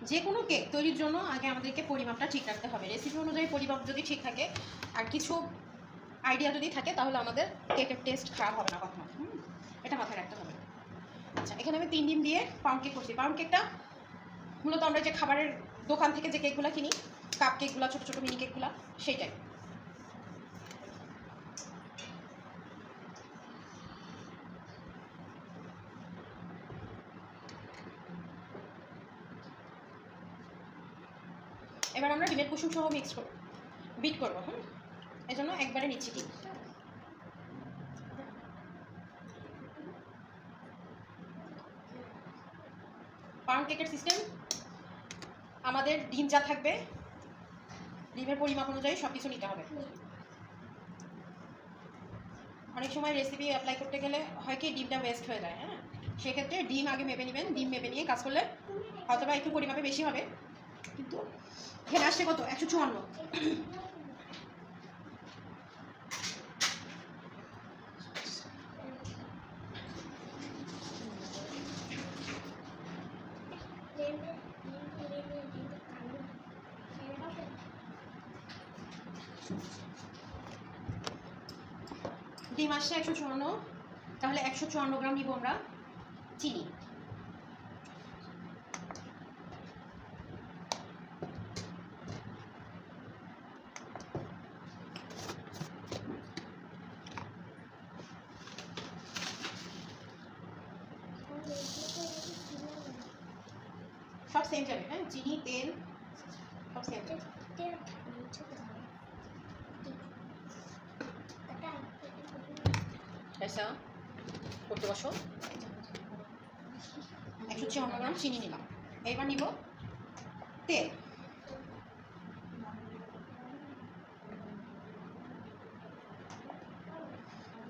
যে কোনো কেক তৈরির জন্য আগে আমাদেরকে পরিমাপটা ঠিক রাখতে হবে। রেসিপি অনুযায়ী পরিমাপ যদি ঠিক থাকে আর কিছু আইডিয়া যদি থাকে তাহলে আমাদের কেকের টেস্ট খারাপ হবে না কখনো। এটা মাথায় রাখতে হবে। আচ্ছা, এখানে আমি 3 ডিম দিয়ে পাউন্ড কেক করছি। পাউন্ড কেকটা মূলত আমরা যে খাবারের দোকান থেকে যে কেকগুলো কিনি, কাপ কেকগুলো, ছোটো ছোটো মিনি কেকগুলো, সেইটাই। এবার আমরা ডিমের কুসুম সহ মিক্স করব, বিট করবো। এই জন্য একবারে নিচ্ছি ডিম। পাউন্ড কেকের সিস্টেম আমাদের ডিম যা থাকবে ডিমের পরিমাপ অনুযায়ী সব কিছু নিতে হবে। অনেক সময় রেসিপি অ্যাপ্লাই করতে গেলে হয় কি ডিমটা ওয়েস্ট হয়ে যায়। সেক্ষেত্রে ডিম আগে মেপে নেবেন। ডিম মেপে নিয়ে কাজ করলে হয়তো বা একটু পরিমাপে বেশি হবে, কিন্তু এখানে আসছে কত 154। ডিম আসছে 154, তাহলে 154 গ্রাম নিব আমরা চিনি। সব সেম যাবে, হ্যাঁ, চিনি তেল সব সেম যাবে। আচ্ছা, করতে বসো। 154 গ্রাম চিনি নিলাম। এবার নিব তেল।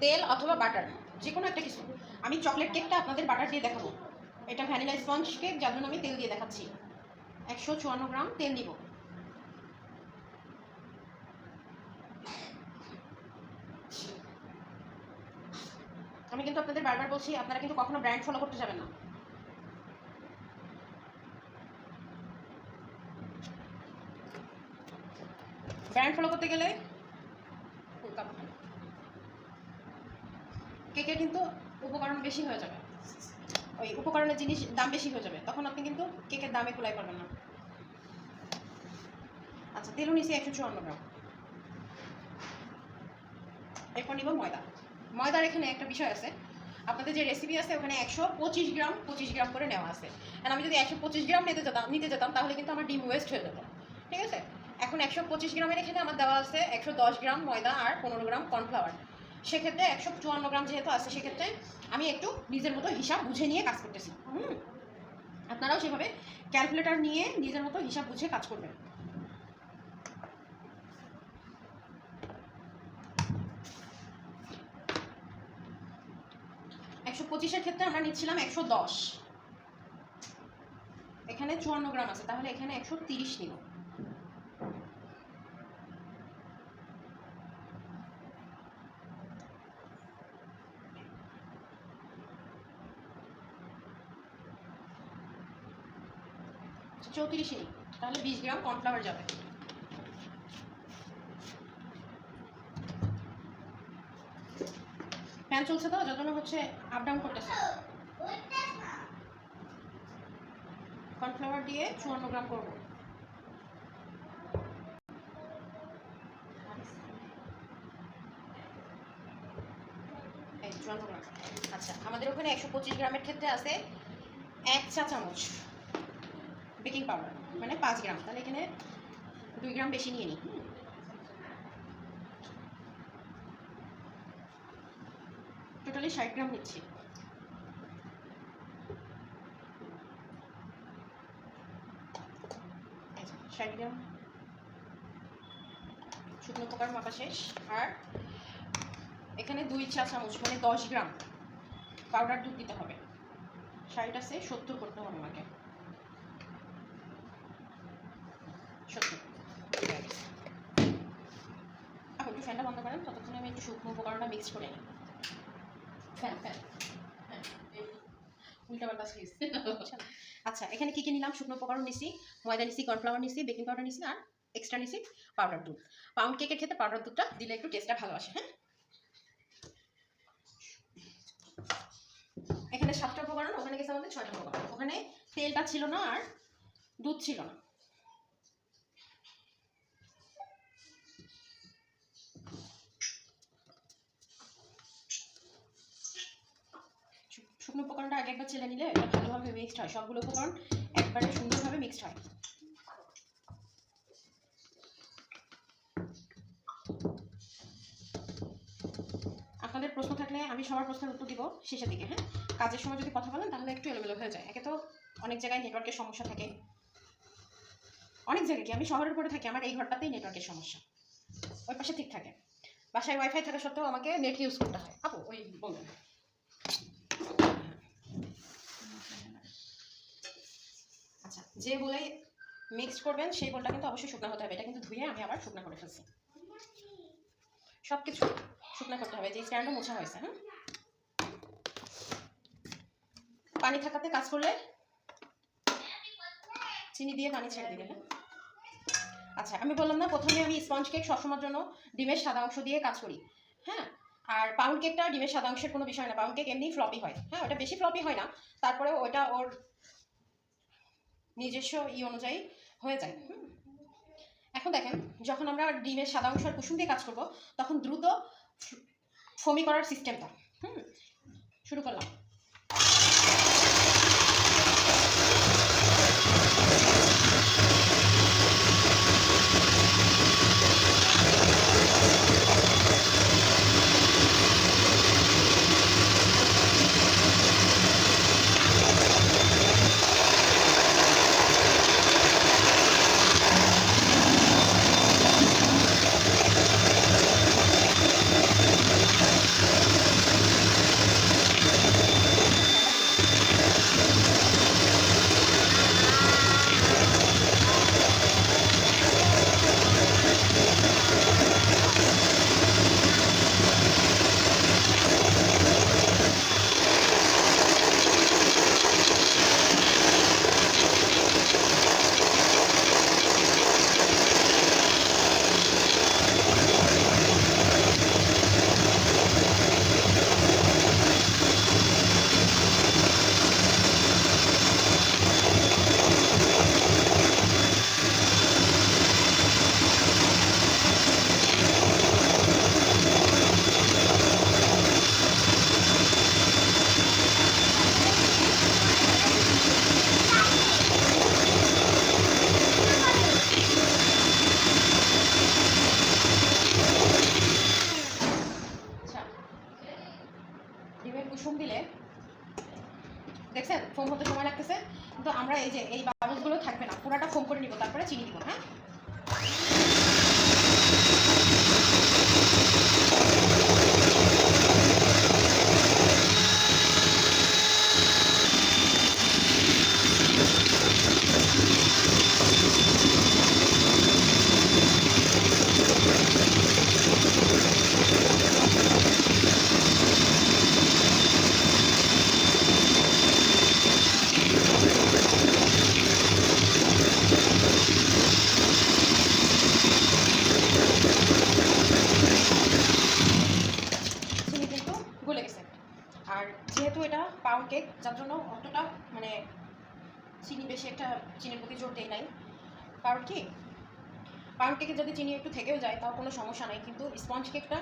তেল অথবা বাটার, যে কোনো একটা কিছু। আমি চকলেট কেকটা আপনাদের বাটার দিয়ে দেখাবো। এটা ভ্যানিলা স্পঞ্জ কেক, যার জন্য আমি তেল দিয়ে দেখাচ্ছি। 154 গ্রাম তেল নিব। আমি কিন্তু আপনাদের বারবার বলছি, আপনারা কিন্তু কখনো ব্র্যান্ড ফলো করতে যাবেন না। ব্র্যান্ড ফলো করতে গেলে কেকের কিন্তু উপকরণ বেশি হয়ে যাবে, ওই উপকরণের জিনিস দাম বেশি হয়ে যাবে, তখন আপনি কিন্তু কেকের দামে কুলাই পারবেন না। আচ্ছা, তেলও নিচ্ছি 154 গ্রাম। এরপর নিব ময়দা। ময়দার এখানে একটা বিষয় আছে, আপনাদের যে রেসিপি আছে ওখানে 125 গ্রাম 25 গ্রাম করে নেওয়া আছে। আর আমি যদি 125 গ্রাম নিতে যেতাম তাহলে কিন্তু আমার ডিম ওয়েস্ট হয়ে যেত। ঠিক আছে, এখন 125 গ্রামের এখানে আমার দেওয়া আছে 110 গ্রাম ময়দা আর 15 গ্রাম কর্নফ্লাওয়ার। সেক্ষেত্রে 154 গ্রাম যেহেতু আছে, সেক্ষেত্রে আমি একটু নিজের মতো হিসাব বুঝে নিয়ে কাজ করতেছি। আপনারাও সেভাবে ক্যালকুলেটর নিয়ে নিজের মতো হিসাব বুঝে কাজ করবেন। পঁচিশের ক্ষেত্রে আমরা নিচ্ছিলাম 110, এখানে 54 গ্রাম আছে, তাহলে এখানে 130 নিব। চৌত্রিশে নিই, তাহলে 20 গ্রাম কর্নফ্লাওয়ার যাবে। ফ্যান চলছে তো, যার জন্য হচ্ছে আপ ডাউন করতেছে। কর্নফ্লাওয়ার দিয়ে 54 গ্রাম করবো। এই 54 গ্রাম। আচ্ছা, আমাদের ওখানে 125 গ্রামের ক্ষেত্রে আছে 1 চা চামচ বেকিং পাউডার, মানে 5 গ্রাম, তাহলে এখানে 2 গ্রাম বেশি নিয়ে নিই। টোটালি 60 গ্রাম নিচ্ছি। শুকনো উপকরণ মাপা শেষ। আর এখানে 2 চা চামচ মানে 10 গ্রাম পাউডার দুধ দিতে হবে। 60 আছে 70 করতে হবে আমাকে। 70। এখন একটু ফ্যানটা বন্ধ করেন, ততক্ষণে আমি একটু শুকনো উপকরণটা মিক্স করে নিই। ফ্যান ফ্যান হ্যাঁ উল্টাপাল্টা সিরিজ। আচ্ছা এখানে কি কি নিলাম? শুকনো উপকরণ নিছি, ময়দা নিছি, কর্নফ্লাওয়ার নিছি, বেকিং পাউডার নিছি, আর এক্সট্রা নিছি পাউডার দুধ। পাউন্ড কেকের ক্ষেত্রে পাউডার দুধটা দিলে একটু টেস্টটা ভালো আসে। হ্যাঁ এখানে 7টা উপকরণ, ওখানে গেছে আমাদের 6টা উপকরণ। ওখানে তেলটা ছিল না আর দুধ ছিল না। শুকনো উপকরণটা আগে একবার চেলে নিলে এটা ভালোভাবে মিক্সড হয়, সবগুলো উপকরণ একবারে সুন্দরভাবে মিক্সড হয়। আপনাদের প্রশ্ন থাকলে আমি সবার প্রশ্নের উত্তর দিব শেষের দিকে। হ্যাঁ কাজের সময় যদি কথা বলেন তাহলে একটু এলোমেলো হয়ে যায়। একে তো অনেক জায়গায় নেটওয়ার্কের সমস্যা থাকে, অনেক জায়গায় কি আমি শহরের উপরে থাকি, আমার এই ঘরটাতেই নেটওয়ার্কের সমস্যা, ওই পাশে ঠিক থাকে। বাসায় ওয়াইফাই থাকা সত্ত্বেও আমাকে নেট ইউজ করতে হয়। আপু ওই বলুন। আচ্ছা যে বলে মিক্সড করবেন সেই বলটা কিন্তু অবশ্যই শুকনা হতে হবে। এটা কিন্তু ধুয়ে আমি আবার শুকনা করে ফেলছি, সব কিছু শুকনা করতে হবে। যে স্ট্যান্ডও মোছা হয়েছে। হ্যাঁ পানি থাকাতে কাজ করলে চিনি দিয়ে পানি ছেড়ে দিবে। হ্যাঁ আচ্ছা আমি বললাম না প্রথমে আমি স্পঞ্জ কেক সবসময়ের জন্য ডিমের সাদা অংশ দিয়ে কাজ করি। হ্যাঁ আর পাউন্ড কেকটা ডিমের সাদা অংশের কোনো বিষয় না, পাউন্ড কেক এমনি ফ্লপি হয়। হ্যাঁ ওটা বেশি ফ্লপি হয় না, তারপরে ওটা ওর নিজস্ব অনুযায়ী হয়ে যায়। এখন দেখেন যখন আমরা ডিমের সাদা অংশ আর কুসুম দিয়ে কাজ করব তখন দ্রুত ফোমি করার সিস্টেমটা শুরু করলাম। ডিমের কুসুম দিলে দেখছেন ফোম হতে সময় লাগতেছে, কিন্তু আমরা এই যে এই বাবলসগুলো থাকবে না, পুরাটা ফোম করে নিব, তারপরে চিনি দিব। হ্যাঁ চিনি কিন্তু গলে গেছে। আর যেহেতু এটা পাউন্ড কেক যার জন্য অতটা মানে চিনি বেশি একটা চিনির প্রতি জোর দেয় নাই। কারণ কি পাউন্ড কেকে যদি চিনি একটু থেকেও যায় তাও কোনো সমস্যা নাই, কিন্তু স্পঞ্জ কেকটা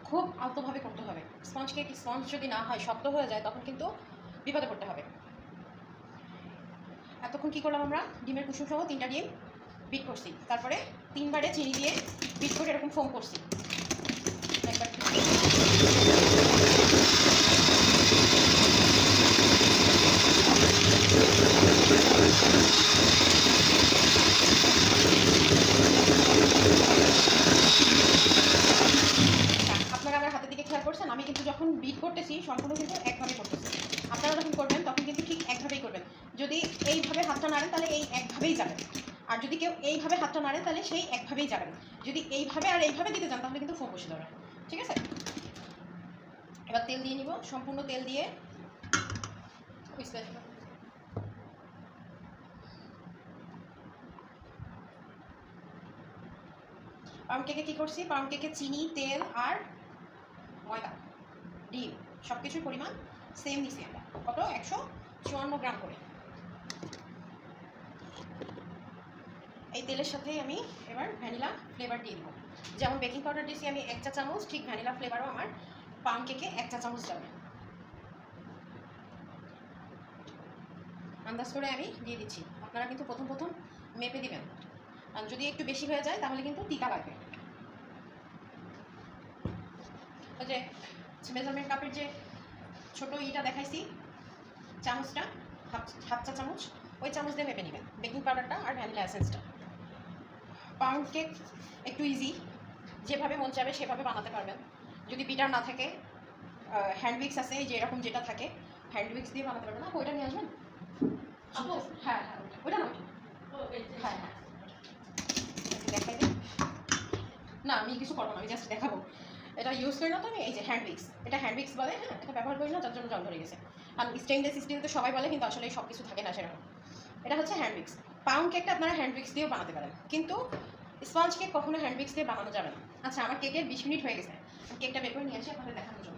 খুব আলতোভাবে করতে হবে। স্পঞ্জ কেক স্পঞ্জ যদি না হয় শক্ত হয়ে যায় তখন কিন্তু বিপদে পড়তে হবে। এতক্ষণ কী করলাম আমরা ডিমের কুসুম সহ 3টা ডিম বিট করছি, তারপরে 3বারে চিনি দিয়ে বিট করে এরকম ফোম করছি। একবার আপনারা আমার হাতের দিকে খেয়াল করছেন, আমি কিন্তু যখন বিট করতেছি সম্পূর্ণ কিন্তু একভাবে করতেছি। আপনারা যখন করবেন তখন কিন্তু ঠিক একভাবেই করবেন। যদি এইভাবে হাতটা নাড়েন তাহলে এই একভাবেই যাবেন, আর যদি কেউ এইভাবে হাতটা নাড়েন তাহলে সেই একভাবেই যাবেন। যদি এইভাবে আর এইভাবে দিতে যান তাহলে কিন্তু ফোম বসে যাবে। ঠিক আছে, এবার তেল দিয়ে নিব, সম্পূর্ণ তেল দিয়ে পাউন্ড কেকে কী করছি, পাউন্ড কেকে চিনি, তেল আর ময়দা, ডিম সব কিছুর পরিমাণ সেম নিছি আমরা। কত? 154 গ্রাম করে। এই তেলের সাথেই আমি এবার ভ্যানিলা ফ্লেভার দিয়ে দেবো। যেমন বেকিং পাউডার দিয়েছি আমি 1 চা চামচ, ঠিক ভ্যানিলা ফ্লেভারও আমার পাউন্ড কেকে 1 চা চামচ যাবে। আন্দাজ করে আমি দিয়ে দিচ্ছি, আপনারা কিন্তু প্রথম প্রথম মেপে দিবেন, আর যদি একটু বেশি হয়ে যায় তাহলে কিন্তু তিতা লাগবে। ওই যে মেজারমেন্ট কাপের যে ছোটো ইটা দেখাইছি, চামচটা হাফ চা চামচ, ওই চামচ দিয়ে মেপে নেবেন বেকিং পাউডারটা আর ভ্যানিলা এসেন্সটা। পাউন্ড কেক একটু ইজি, যেভাবে মন চাবে সেভাবে বানাতে পারবেন। যদি বিটার না থাকে, হ্যান্ড উইক্স আছে, এই যে এরকম যেটা থাকে হ্যান্ড উইক্স দিয়ে বানাতে পারবেন। না ওইটা নিয়ে আসবেন। হ্যাঁ হ্যাঁ ওইটা না, হ্যাঁ হ্যাঁ দেখাই দিন। না আমি কিছু করবো না, আমি জাস্ট দেখাবো। এটা ইউজ করি না তো আমি, এই যে হ্যান্ড উইক্স, এটা হ্যান্ড উইক্স বলে, হ্যাঁ এটা ব্যবহার করি না যার জন্য জল ধরে গেছে। আর স্টেইনলেস স্টিল তো সবাই বলে, কিন্তু আসলে সব কিছু থাকে না সেরকম। এটা হচ্ছে হ্যান্ড উইক্স। পাউন্ড কেকটা আপনারা হ্যান্ড উইক্স দিয়েও বানাতে পারেন, কিন্তু স্পঞ্জ কেক কখনো হ্যান্ড উইক্স দিয়ে বানানো যাবে না। আচ্ছা আমার কেকের 20 মিনিট হয়ে গেছে, কেকটা বের করে নিয়ে আসি আপনাদের দেখানোর জন্য।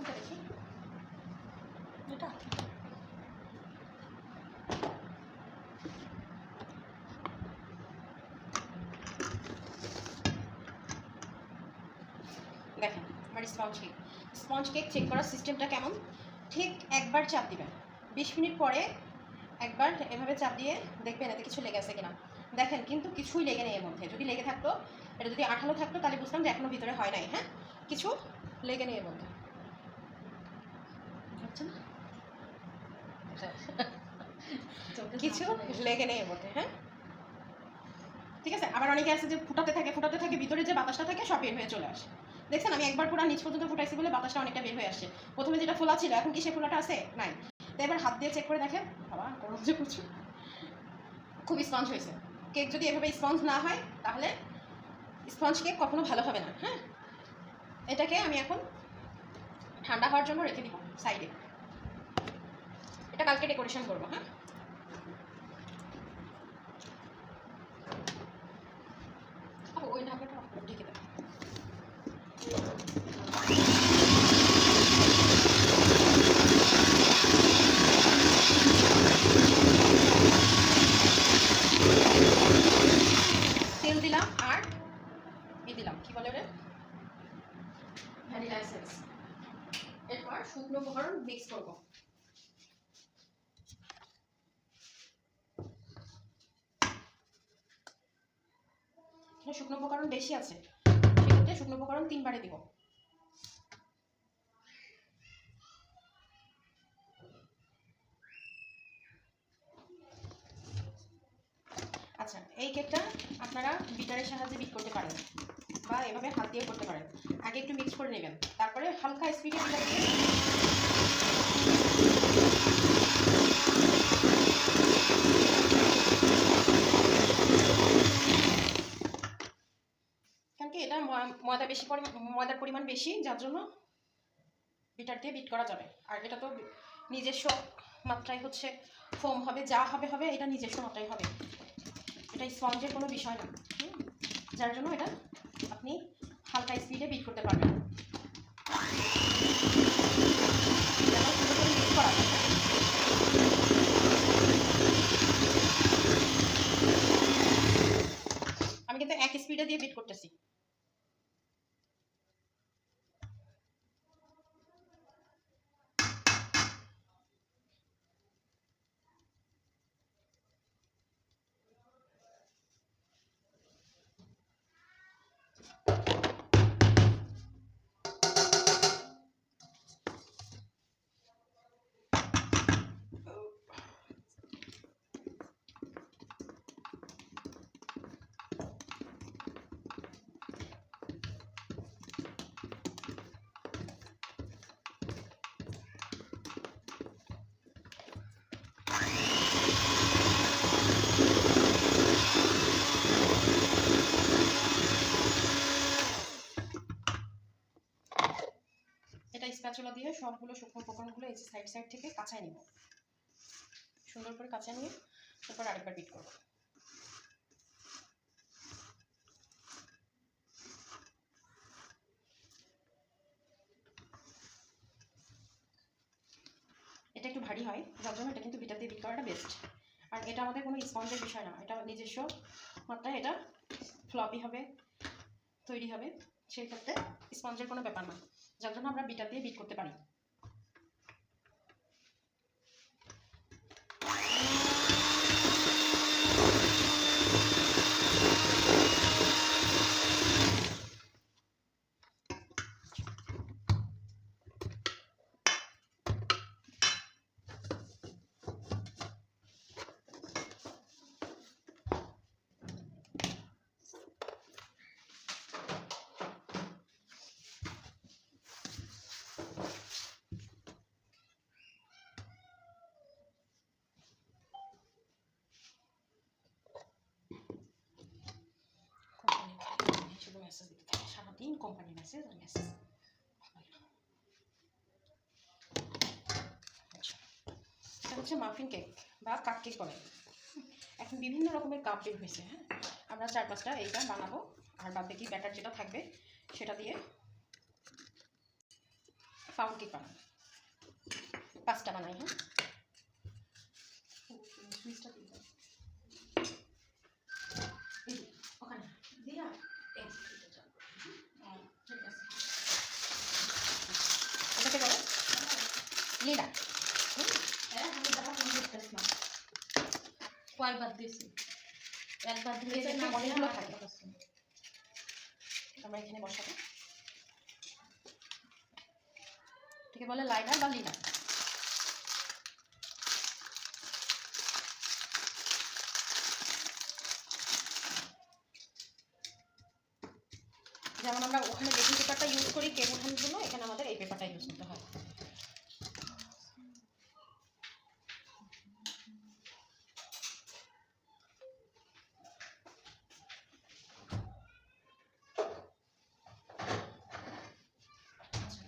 দেখি এটা দেখেন আমার স্পঞ্জ কেক চেক করার সিস্টেমটা কেমন। ঠিক একবার চাপ দিবেন, 20 মিনিট পরে একবার এভাবে চাপ দিয়ে দেখবেন এতে কিছু লেগে আছে কিনা। দেখেন কিন্তু কিছুই লেগে নেই এর মধ্যে। যদি লেগে থাকতো, এটা যদি আঠালো থাকতো তাহলে বুঝতাম যে এখনো ভিতরে হয় নাই। হ্যাঁ কিছু লেগে নেই এর মধ্যে, কিছু লেগে নেই এর মধ্যে। হ্যাঁ ঠিক আছে। আবার অনেকে আছে যে ফুটাতে থাকে ভিতরে যে বাতাসটা থাকে সব বের হয়ে চলে আসে। দেখছেন আমি একবার পুরো নিচ পর্যন্ত ফুটাইছি বলে বাতাসটা অনেকটা বের হয়ে আসছে। প্রথমে যেটা ফোলা ছিল এখন কি সে ফোলাটা আছে? নাই। তো এবার হাত দিয়ে চেক করে দেখেন, বাবা গরম যে প্রচুর, খুব স্পঞ্জ হয়েছে। কেক যদি এভাবে স্পঞ্জ না হয় তাহলে স্পঞ্জ কেক কখনো ভালো হবে না। হ্যাঁ এটাকে আমি এখন ঠান্ডা হওয়ার জন্য রেখে দিব সাইডে। এটা কালকে ডেকোরেশন করবো। হ্যাঁ ওই ঢাকাটা ঢেকে দেবো। তেল দিলাম আর দিলাম কি বলে রে, ভ্যানিলা এসেন্স। এরপর শুকনো উপকরণ মিক্স করবো। শুকনো উপকরণ বেশি আছে, সেক্ষেত্রে শুকনো উপকরণ 3 বারে দিব। আচ্ছা এই কেকটা আপনারা বিটারের সাহায্যে বিট করতে পারেন বা এভাবে হাত দিয়ে করতে পারেন। আগে একটু মিক্স করে নেবেন, তারপরে হালকা স্পিডে বিটার দিয়ে কারণ কি এটা ময়দার পরিমাণ বেশি, যার জন্য বিটার দিয়ে বিট করা যাবে। আর এটা তো নিজস্ব মাত্রায় হচ্ছে ফোম হবে, যা হবে হবে এটা নিজস্ব মাত্রায় হবে, এটা স্পঞ্জের কোনো বিষয় না। যার জন্য এটা আপনি হালকা স্পিডে বিট করতে পারবেন। আমি কিন্তু এক স্পিডে দিয়ে বিট করতেছি। স্প্যাচুলা দিয়ে সবগুলো শুকনো উপকরণগুলো এই সাইড সাইড থেকে কাঁচায় নিব, সুন্দর করে কাঁচায় নিয়ে তারপর আরেকবার বিট করব। এটা একটু ভারী হয়, যার জন্য এটা কিন্তু বিটার দিয়ে বিট করাটা বেস্ট। আর এটা আমাদের কোনো স্পঞ্জের বিষয় না, এটা নিজস্ব মাত্রায় এটা ফ্লপি হবে, তৈরি হবে, সেই ক্ষেত্রে স্পঞ্জের কোনো ব্যাপার না, যার জন্য আমরা বিটার দিয়ে বিট করতে পারি। মেসেজ দিতে থাকে সারাদিন, কোম্পানি মেসেজ আর মেসেজ। এটা হচ্ছে মাফিন কেক বা কাপ কেক বলে। এখন বিভিন্ন রকমের কাপ বের হয়েছে। হ্যাঁ, আমরা 4-5টা এইটা বানাবো, আর বাদ বাকি ব্যাটার যেটা থাকবে সেটা দিয়ে পাউন্ড কেক বানাবো। 5টা বানাই। হ্যাঁ, সুইচটা দিয়ে দাও ওখানে দিয়া। ঠিক আছে, এটাকে বলে লীলা। কয়বার দিয়েছি, একবার দিয়েছি না, অনেকগুলো থাকে। আমরা এখানে বসাবো, ঠিক বলে লাইনার বা লিনার। যেমন আমরা ওখানে বেকিং পেপারটা ইউজ করি কেক ওঠানোর জন্য, এখানে আমাদের এই পেপারটা ইউজ করতে হয়।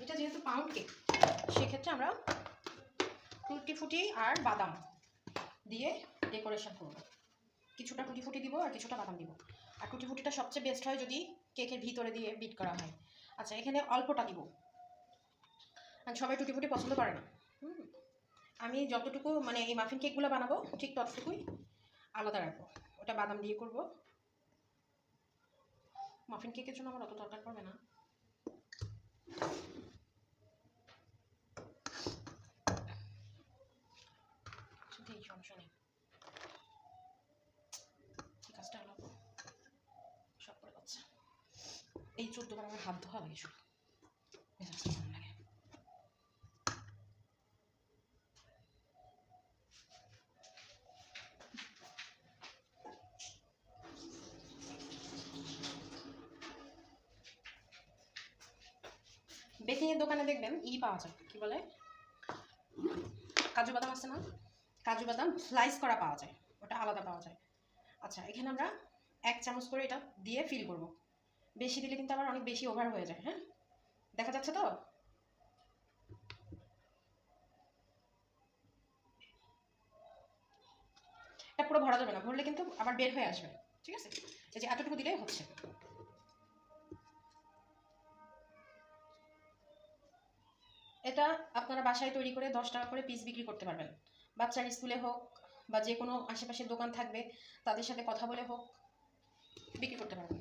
এটা যেহেতু পাউন্ড কেক, সেক্ষেত্রে আমরা টুটি ফুটি আর বাদাম দিয়ে ডেকোরেশন করব। কিছুটা টুটি ফুটি দিব আর কিছুটা বাদাম দিব। আর টুটি ফুটিটা সবচেয়ে বেস্ট হয় যদি কেকের ভিতরে দিয়ে বিট করা হয়। আচ্ছা, এখানে অল্পটা দিব, আর সবাই টুটি ফুটি পছন্দ করে না। আমি যতটুকু মানে এই মাফিন কেকগুলো বানাবো ঠিক ততটুকুই আলাদা রাখবো। ওটা বাদাম দিয়ে করব। মাফিন কেকের জন্য আমার অত দরকার পড়বে না। এই সমস্যা নেই, কাজটা হলো সব করে পাচ্ছে। এই 14 বার আমার হাত ধোয়া লাগে, শুধু মেজাজটা ভালো লাগে। বেকিংয়ের দোকানে দেখবেন পাওয়া যায়, কি বলে কাজু বাদাম আছে না, কাজু বাদাম স্লাইস করা পাওয়া যায়, ওটা আলাদা পাওয়া যায়। আচ্ছা, এখানে আমরা 1 চামচ করে এটা দিয়ে ফিল করব। বেশি দিলে কিন্তু আবার অনেক বেশি ওভার হয়ে যায়। হ্যাঁ, দেখা যাচ্ছে তো? এটা পুরো ভরা যাবে না, ভরলে কিন্তু আবার বের হয়ে আসবে। ঠিক আছে, এই যে এতটুকু দিলেই হচ্ছে। এটা আপনারা বাসায় তৈরি করে 10 টাকা করে পিস বিক্রি করতে পারবেন। বাচ্চার স্কুলে হোক বা যে কোনো আশেপাশের দোকান থাকবে তাদের সাথে কথা বলে হোক বিক্রি করতে পারবেন।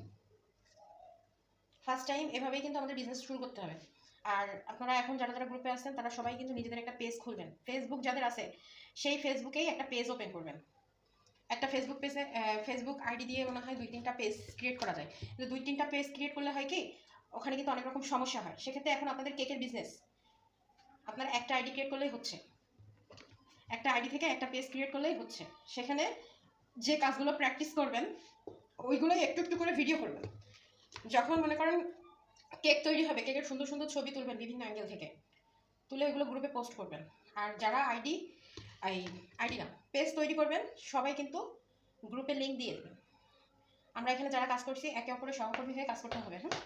ফার্স্ট টাইম এভাবেই কিন্তু আমাদের বিজনেস শুরু করতে হবে। আর আপনারা এখন যারা যারা গ্রুপে আছেন তারা সবাই কিন্তু নিজেদের একটা পেজ খুলবেন। ফেসবুক যাদের আছে সেই ফেসবুকেই একটা পেজ ওপেন করবেন। একটা ফেসবুক পেজে ফেসবুক আইডি দিয়ে মনে হয় 2-3টা পেজ ক্রিয়েট করা যায়, কিন্তু 2-3টা পেজ ক্রিয়েট করলে হয় কি ওখানে কিন্তু অনেক রকম সমস্যা হয়। সেক্ষেত্রে এখন আপনাদের কেকের বিজনেস আপনার একটা আইডি ক্রিয়েট করলেই হচ্ছে, একটা আইডি থেকে একটা পেজ ক্রিয়েট করলেই হচ্ছে। সেখানে যে কাজগুলো প্র্যাকটিস করবেন ওইগুলোই একটু একটু করে ভিডিও করবেন। যখন মনে করেন কেক তৈরি হবে, কেকের সুন্দর সুন্দর ছবি তুলবেন বিভিন্ন অ্যাঙ্গেল থেকে, তুলে ওইগুলো গ্রুপে পোস্ট করবেন। আর যারা আইডি না পেজ তৈরি করবেন সবাই কিন্তু গ্রুপে লিঙ্ক দিয়ে দেবেন। আমরা এখানে যারা কাজ করছি একে অপরের সহকর্মী হয়ে কাজ করতে হবে। হ্যাঁ,